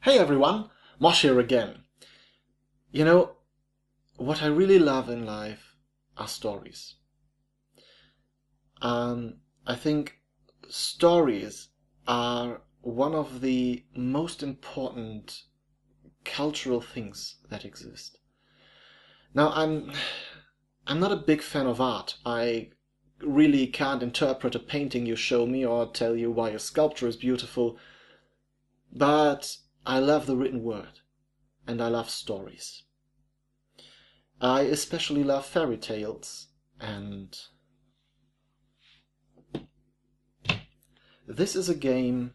Hey everyone, Mosh here again. You know, what I really love in life are stories. I think stories are one of the most important cultural things that exist. Now, I'm not a big fan of art. I really can't interpret a painting you show me or tell you why a sculpture is beautiful, but I love the written word and I love stories. I especially love fairy tales, and this is a game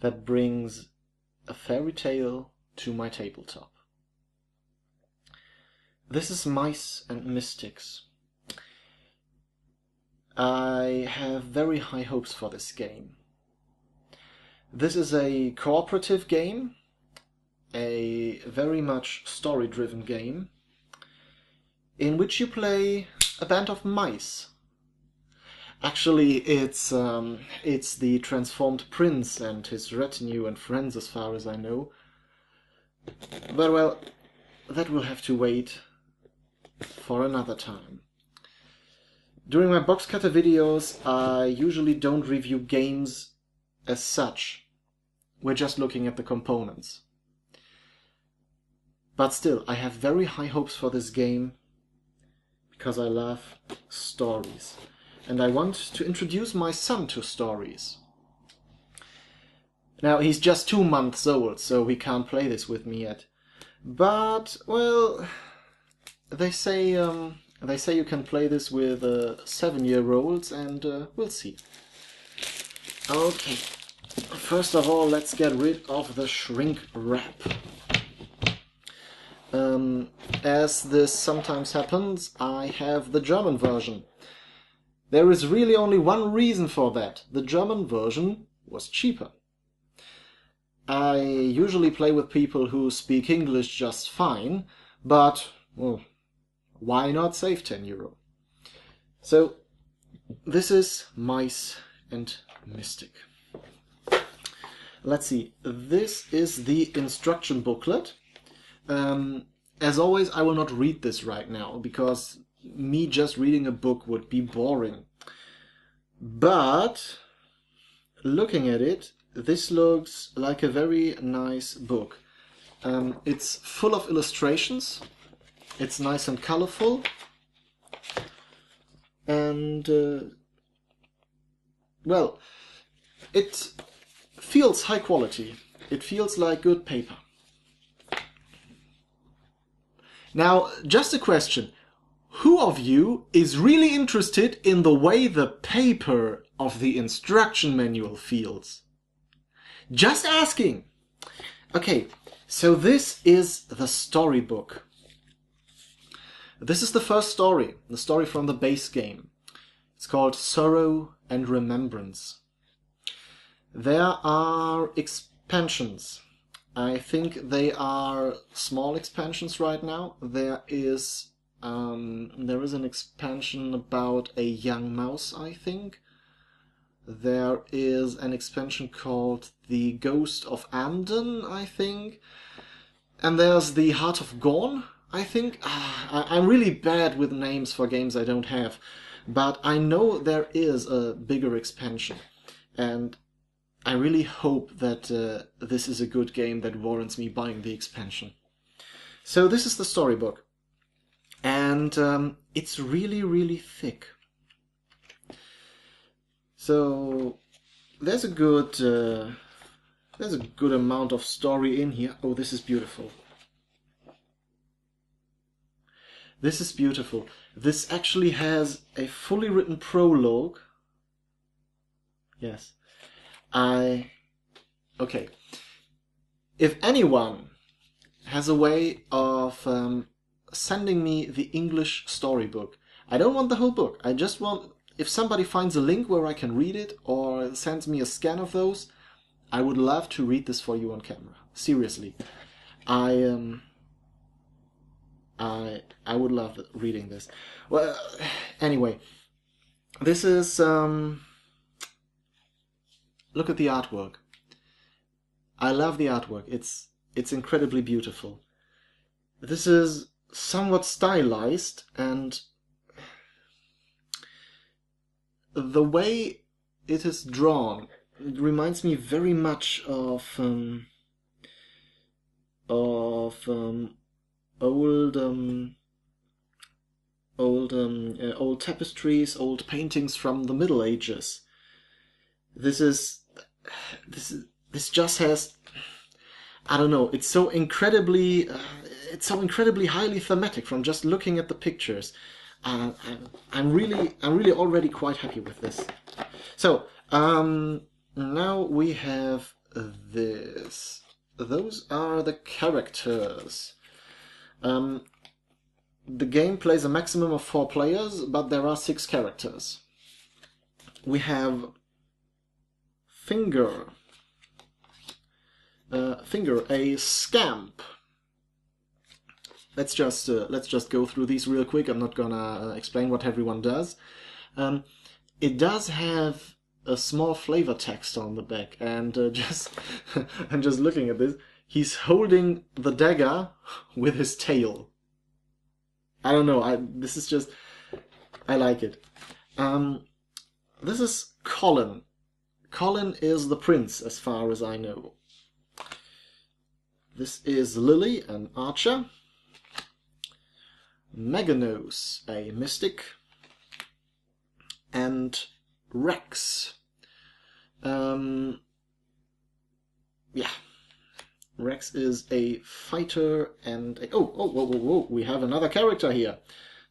that brings a fairy tale to my tabletop. This is Mice and Mystics. I have very high hopes for this game. This is a cooperative game, a very much story-driven game, in which you play a band of mice. Actually, it's the transformed prince and his retinue and friends, as far as I know. But well, that will have to wait for another time. During my Boxcutter videos, I usually don't review games as such. We're just looking at the components. But still, I have very high hopes for this game because I love stories. And I want to introduce my son to stories. Now, he's just 2 months old, so he can't play this with me yet. But, well, they say you can play this with 7-year-olds, and we'll see. Okay, first of all, let's get rid of the shrink wrap. As this sometimes happens, I have the German version. There is really only one reason for that. The German version was cheaper. I usually play with people who speak English just fine, but, well, why not save €10? So, this is Mice and Mystic. Let's see, this is the instruction booklet. As always, I will not read this right now, because me just reading a book would be boring. But, looking at it, this looks like a very nice book. It's full of illustrations, it's nice and colorful, and, well, it feels high quality. It feels like good paper. Now, just a question. Who of you is really interested in the way the paper of the instruction manual feels? Just asking. Okay, so this is the storybook. This is the first story, the story from the base game. It's called Sorrow and Remembrance. There are expansions. I think they are small expansions right now. There is an expansion about a young mouse, I think. There is an expansion called The Ghost of Amden, I think. And there's The Heart of Gorn, I think. I'm really bad with names for games I don't have. But I know there is a bigger expansion. And I really hope that this is a good game that warrants me buying the expansion. So this is the storybook. And it's really, really thick. So there's a good amount of story in here. Oh, this is beautiful. This is beautiful. This actually has a fully written prologue. Yes. Okay. If anyone has a way of sending me the English storybook, I don't want the whole book. I just want, if somebody finds a link where I can read it or sends me a scan of those, I would love to read this for you on camera. Seriously. I would love reading this. Well, anyway, this is look at the artwork. I love the artwork. It's incredibly beautiful. This is somewhat stylized, and the way it is drawn, it reminds me very much of old tapestries, old paintings from the Middle Ages. This just has, I don't know, it's so incredibly highly thematic from just looking at the pictures. I'm really already quite happy with this. So now we have this. Those are the characters. The game plays a maximum of 4 players, but there are 6 characters. We have Finger, a scamp. Let's just go through these real quick. I'm not gonna explain what everyone does. It does have a small flavor text on the back, and I'm just looking at this. He's holding the dagger with his tail. I don't know. I like it. This is Colin. Colin is the prince, as far as I know. This is Lily, an archer. Meganos, a mystic. And Rex. Rex is a fighter and a... whoa, we have another character here.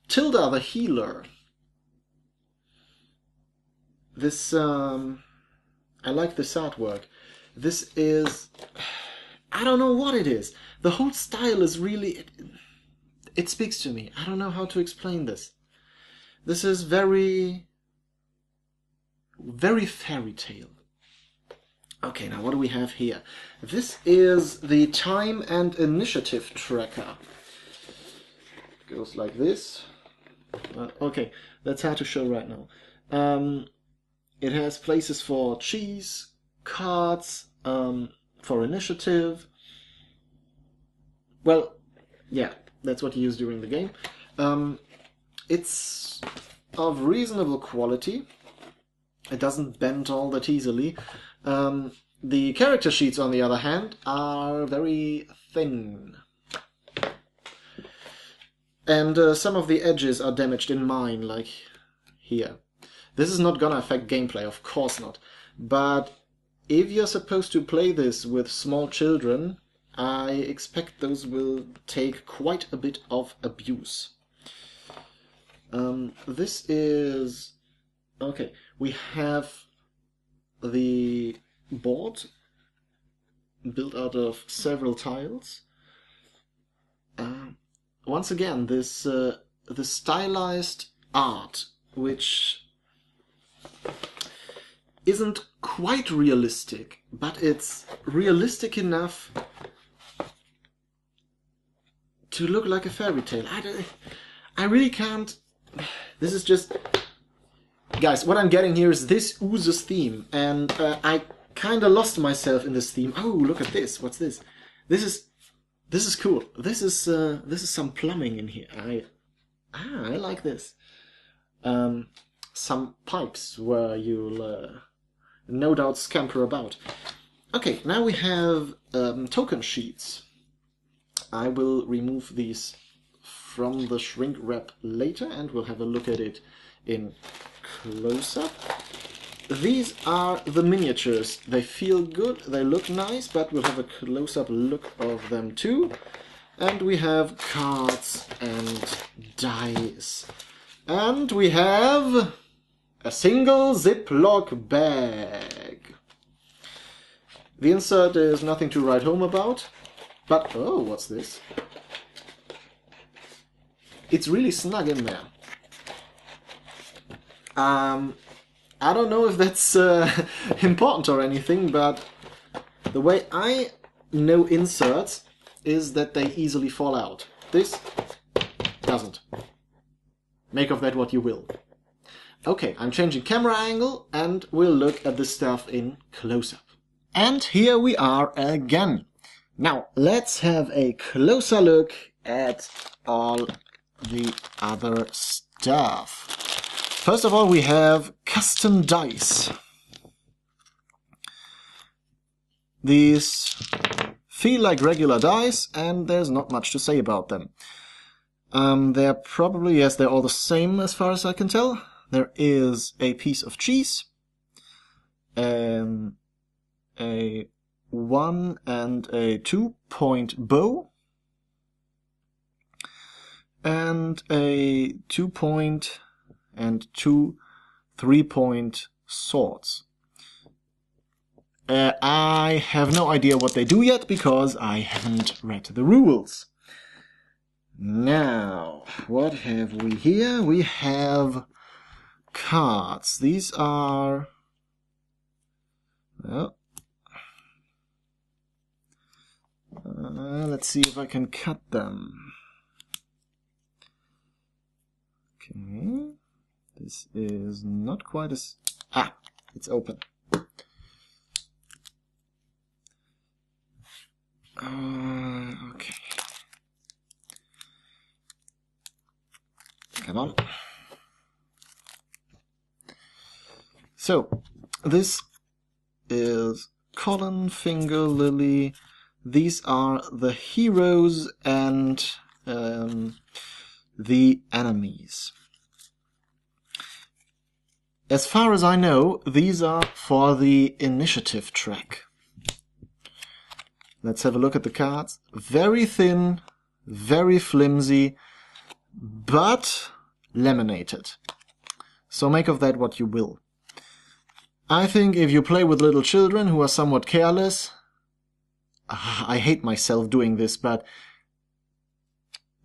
Tilda, the healer. This, I like this artwork. This is... I don't know what it is. The whole style is really... It speaks to me. I don't know how to explain this. This is very fairy tale. Okay, now what do we have here? This is the time and initiative tracker. It goes like this. Okay, that's hard to show right now. It has places for cheese, cards, for initiative. Well, yeah, that's what you use during the game. It's of reasonable quality. It doesn't bend all that easily. The character sheets, on the other hand, are very thin. And some of the edges are damaged in mine, like here. This is not gonna affect gameplay, of course not. But if you're supposed to play this with small children, I expect those will take quite a bit of abuse. This is... Okay, we have the board built out of several tiles. Once again, this stylized art, which isn't quite realistic, but it's realistic enough to look like a fairy tale. I really can't... This is just... Guys, what I'm getting here is this oozes theme, and I kind of lost myself in this theme. Oh, look at this! What's this? This is cool. This is some plumbing in here. I like this. Some pipes where you'll no doubt scamper about. Okay, now we have token sheets. I will remove these from the shrink wrap later, and we'll have a look at it in close-up. These are the miniatures. They feel good, they look nice, but we'll have a close-up look of them too. And we have cards and dice. And we have a single Ziploc bag. The insert is nothing to write home about, but oh, what's this? It's really snug in there. I don't know if that's important or anything, but the way I know inserts is that they easily fall out. This doesn't. Make of that what you will. Okay, I'm changing camera angle and we'll look at this stuff in close-up. And here we are again. Now, let's have a closer look at all the other stuff. First of all, we have custom dice. These feel like regular dice, and there's not much to say about them. They're probably, yes, they're all the same as far as I can tell. There is a piece of cheese, a 1 and a 2-point bow, and a 2-point and 2 3-point swords. I have no idea what they do yet because I haven't read the rules. Now, what have we here? We have cards. These are... well, let's see if I can cut them. Okay, this is not quite as... ah, it's open. Okay. Come on. So, this is Colin, Finger, Lily. These are the heroes and the enemies. As far as I know, these are for the initiative track. Let's have a look at the cards. Very thin, very flimsy, but laminated. So make of that what you will. I think if you play with little children who are somewhat careless, I hate myself doing this, but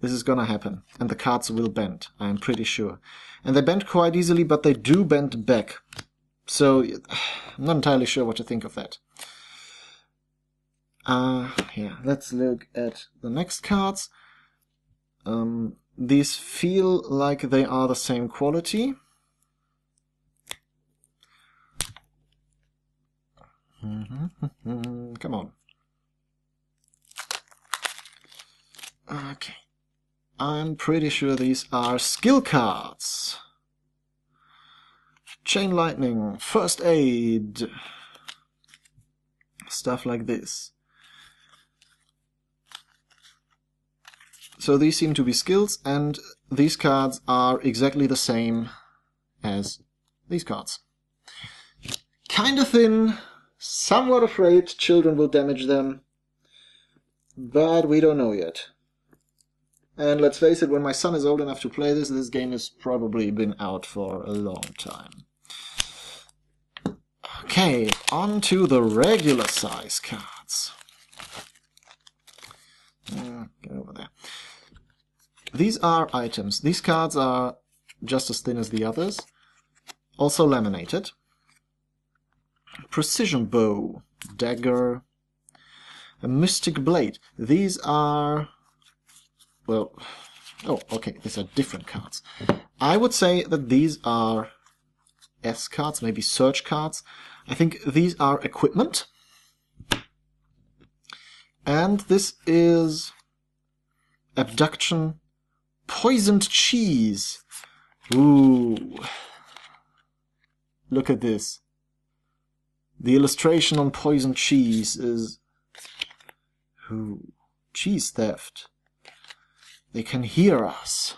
this is gonna happen. And the cards will bend, I'm pretty sure. And they bend quite easily, but they do bend back. So I'm not entirely sure what to think of that. Yeah, let's look at the next cards. These feel like they are the same quality. Come on. Okay. I'm pretty sure these are skill cards. Chain lightning, first aid, stuff like this. So these seem to be skills, and these cards are exactly the same as these cards. Kinda thin, somewhat afraid children will damage them, but we don't know yet. And let's face it, when my son is old enough to play this, this game has probably been out for a long time. Okay, on to the regular size cards. Get over there. These are items. These cards are just as thin as the others. Also laminated. Precision bow, dagger, a mystic blade. These are... well... oh, okay, these are different cards. I would say that these are S cards, maybe search cards. I think these are equipment. And this is abduction, poisoned cheese. Ooh. Look at this. The illustration on poisoned cheese is... ooh, cheese theft. They can hear us.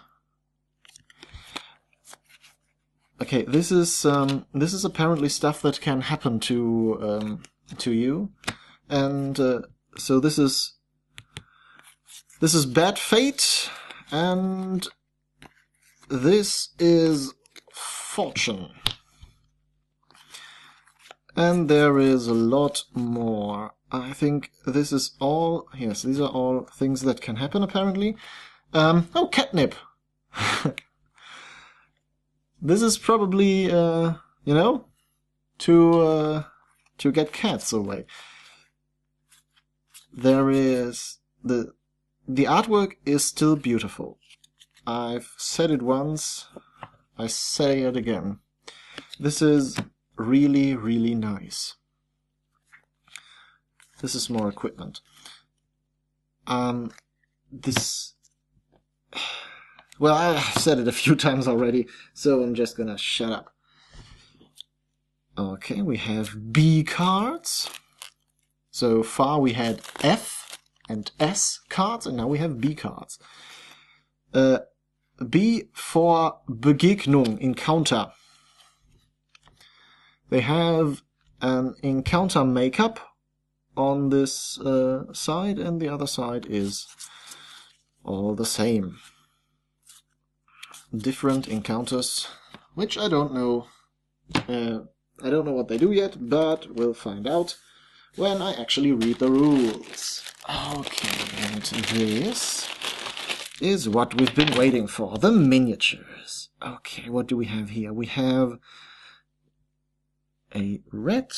Okay, this is apparently stuff that can happen to you, and so this is bad fate, and this is fortune, and there is a lot more. I think this is all. Yes, these are all things that can happen apparently. Oh, catnip. This is probably, you know, to get cats away. There is the artwork is still beautiful. I've said it once, I say it again. This is really, really nice. This is more equipment. This... Well, I've said it a few times already, so I'm just gonna shut up. Okay, we have B cards. So far we had F and S cards, and now we have B cards. B for Begegnung, encounter. They have an encounter makeup on this side, and the other side is all the same. Different encounters, which I don't know. I don't know what they do yet, but we'll find out when I actually read the rules. Okay, and this is what we've been waiting for, the miniatures. Okay, what do we have here? We have a red.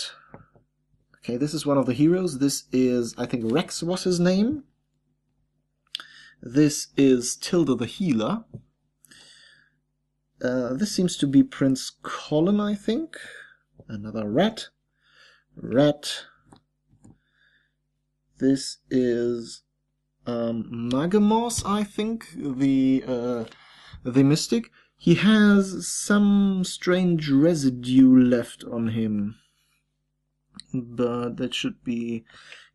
Okay, this is one of the heroes. This is, I think Rex was his name. This is Tilda the healer. This seems to be Prince Colin, I think. Another rat. Rat. This is Magamos, I think, the mystic. He has some strange residue left on him, but that should be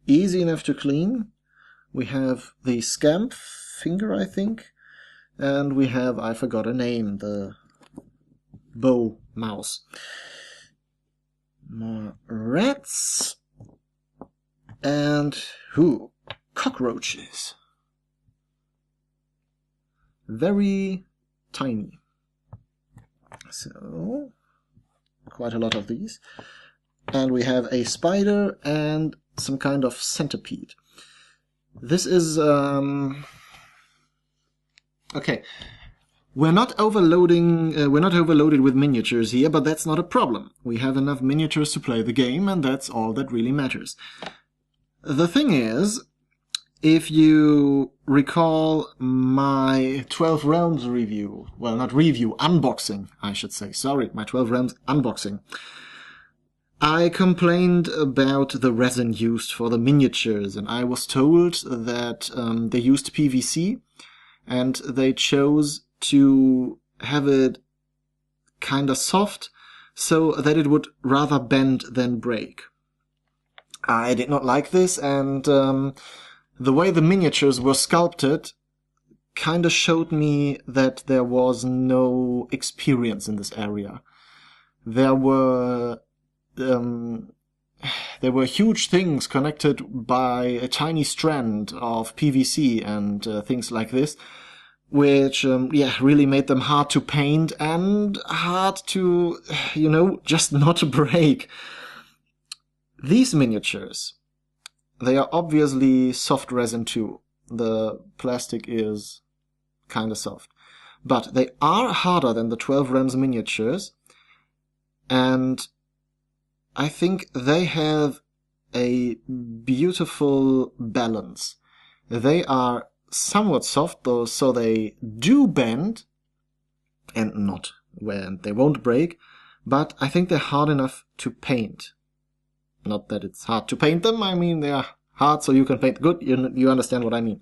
easy enough to clean. We have the Scamp Finger, I think, and we have, I forgot a name, the Bow Mouse. More rats. And who? Cockroaches. Very tiny. So, quite a lot of these. And we have a spider and some kind of centipede. This is, okay. We're not overloaded with miniatures here, but that's not a problem. We have enough miniatures to play the game, and that's all that really matters. The thing is, if you recall my 12 Realms review, well, not review, unboxing, I should say, sorry, my 12 Realms unboxing, I complained about the resin used for the miniatures, and I was told that they used PVC, and they chose to have it kinda soft, so that it would rather bend than break. I did not like this, and the way the miniatures were sculpted kinda showed me that there was no experience in this area. There were huge things connected by a tiny strand of PVC and things like this, which, really made them hard to paint and hard to, just not break. These miniatures, they are obviously soft resin too. The plastic is kinda soft. But they are harder than the 12 Realms miniatures, and I think they have a beautiful balance. They are somewhat soft, though, so they do bend, and not when they won't break, but I think they're hard enough to paint. Not that it's hard to paint them, I mean they are hard so you can paint good, you understand what I mean.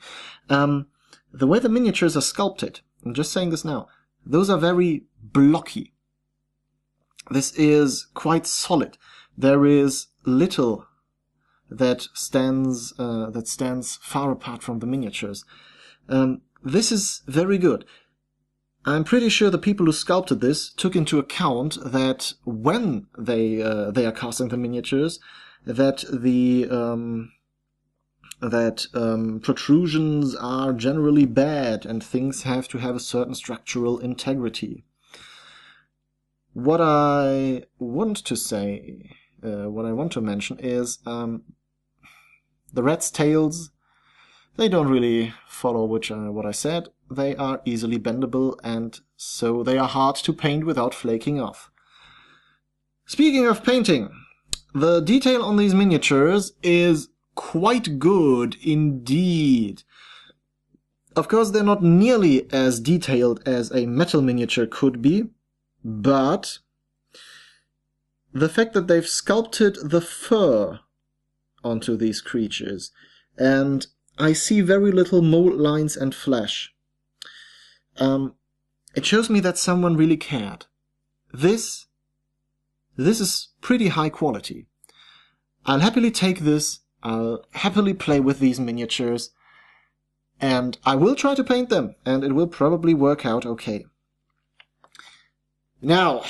The way the miniatures are sculpted, I'm just saying this now, those are very blocky. This is quite solid. There is little that stands far apart from the miniatures. This is very good. I'm pretty sure the people who sculpted this took into account that when they are casting the miniatures, that the protrusions are generally bad and things have to have a certain structural integrity. What I want to mention is the rat's tails. They don't really follow what I said. They are easily bendable, and so they are hard to paint without flaking off. Speaking of painting, the detail on these miniatures is quite good indeed. Of course, they're not nearly as detailed as a metal miniature could be, but the fact that they've sculpted the fur onto these creatures, and I see very little mold lines and flesh. It shows me that someone really cared. This is pretty high quality. I'll happily take this, I'll happily play with these miniatures, and I will try to paint them, and it will probably work out okay. Now,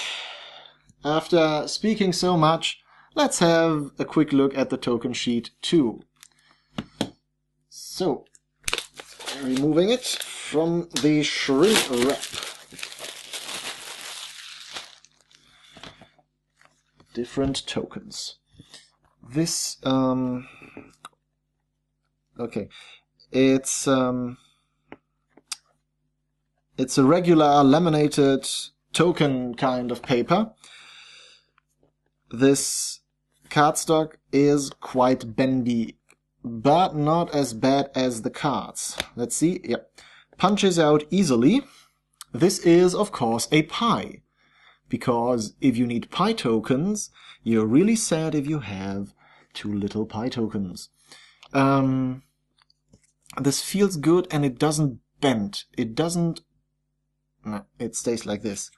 after speaking so much, let's have a quick look at the token sheet too. So, removing it from the shrink wrap. Different tokens. This, okay, it's a regular laminated token kind of paper. This cardstock is quite bendy, but not as bad as the cards. Let's see, yep, punches out easily. This is, of course, a pie, because if you need pie tokens, you're really sad if you have too little pie tokens. This feels good and it doesn't bend. It doesn't... No, it stays like this.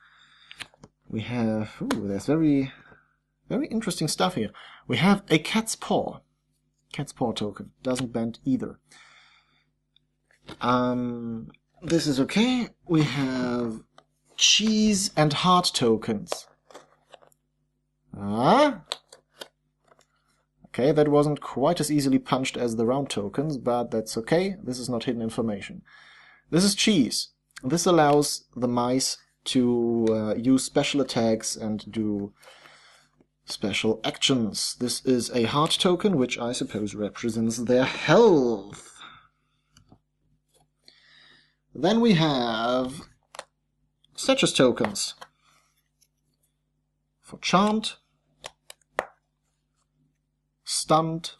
We have... Ooh, there's very interesting stuff here. We have a cat's paw. Cat's paw token. Doesn't bend either. This is okay. We have cheese and heart tokens. Okay, that wasn't quite as easily punched as the round tokens, but that's okay. This is not hidden information. This is cheese. This allows the mice to use special attacks and do special actions. This is a heart token, which I suppose represents their health. Then we have Statues tokens. For Charmed, Stunned,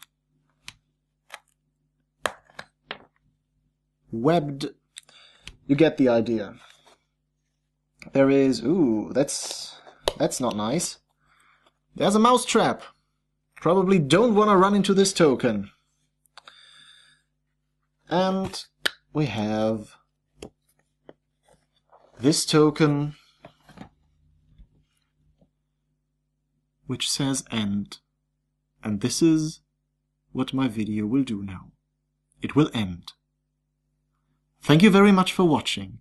Webbed. You get the idea. There is... Ooh, that's not nice. There's a mouse trap. Probably don't want to run into this token. And we have this token, which says end. And this is what my video will do now. It will end. Thank you very much for watching,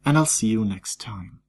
and I'll see you next time.